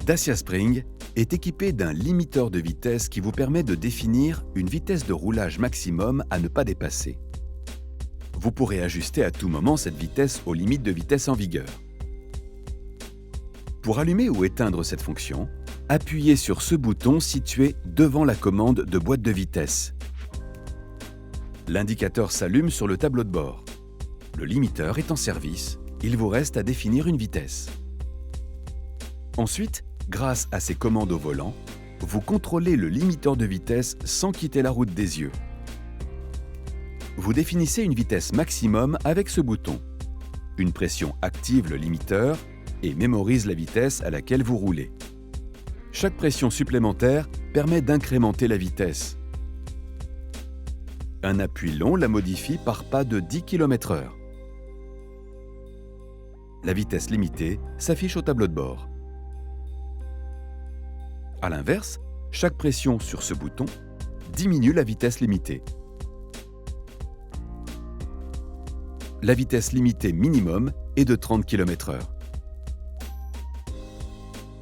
Dacia Spring est équipé d'un limiteur de vitesse qui vous permet de définir une vitesse de roulage maximum à ne pas dépasser. Vous pourrez ajuster à tout moment cette vitesse aux limites de vitesse en vigueur. Pour allumer ou éteindre cette fonction, appuyez sur ce bouton situé devant la commande de boîte de vitesse. L'indicateur s'allume sur le tableau de bord. Le limiteur est en service, il vous reste à définir une vitesse. Ensuite, grâce à ces commandes au volant, vous contrôlez le limiteur de vitesse sans quitter la route des yeux. Vous définissez une vitesse maximum avec ce bouton. Une pression active le limiteur et mémorise la vitesse à laquelle vous roulez. Chaque pression supplémentaire permet d'incrémenter la vitesse. Un appui long la modifie par pas de 10 km/h. La vitesse limitée s'affiche au tableau de bord. A l'inverse, chaque pression sur ce bouton diminue la vitesse limitée. La vitesse limitée minimum est de 30 km/h.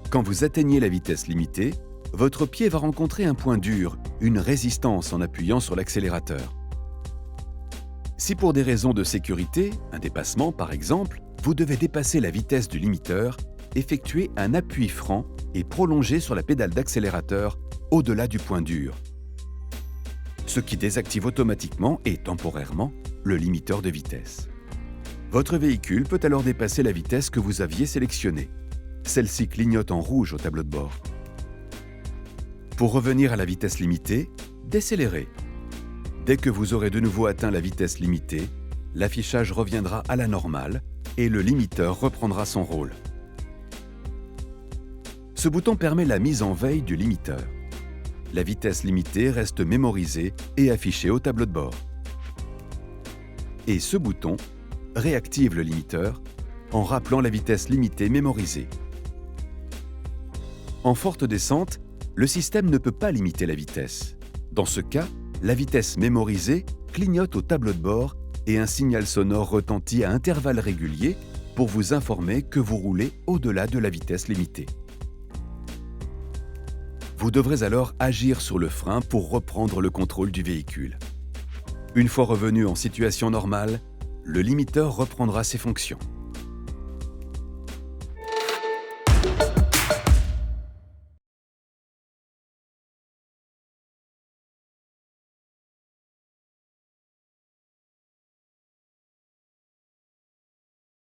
Quand vous atteignez la vitesse limitée, votre pied va rencontrer un point dur, une résistance en appuyant sur l'accélérateur. Si pour des raisons de sécurité, un dépassement par exemple, vous devez dépasser la vitesse du limiteur, effectuez un appui franc et prolongez sur la pédale d'accélérateur au-delà du point dur, ce qui désactive automatiquement et temporairement le limiteur de vitesse. Votre véhicule peut alors dépasser la vitesse que vous aviez sélectionnée. Celle-ci clignote en rouge au tableau de bord. Pour revenir à la vitesse limitée, décélérez. Dès que vous aurez de nouveau atteint la vitesse limitée, l'affichage reviendra à la normale et le limiteur reprendra son rôle. Ce bouton permet la mise en veille du limiteur. La vitesse limitée reste mémorisée et affichée au tableau de bord. Et ce bouton réactive le limiteur en rappelant la vitesse limitée mémorisée. En forte descente, le système ne peut pas limiter la vitesse. Dans ce cas, la vitesse mémorisée clignote au tableau de bord et un signal sonore retentit à intervalles réguliers pour vous informer que vous roulez au-delà de la vitesse limitée. Vous devrez alors agir sur le frein pour reprendre le contrôle du véhicule. Une fois revenu en situation normale, le limiteur reprendra ses fonctions.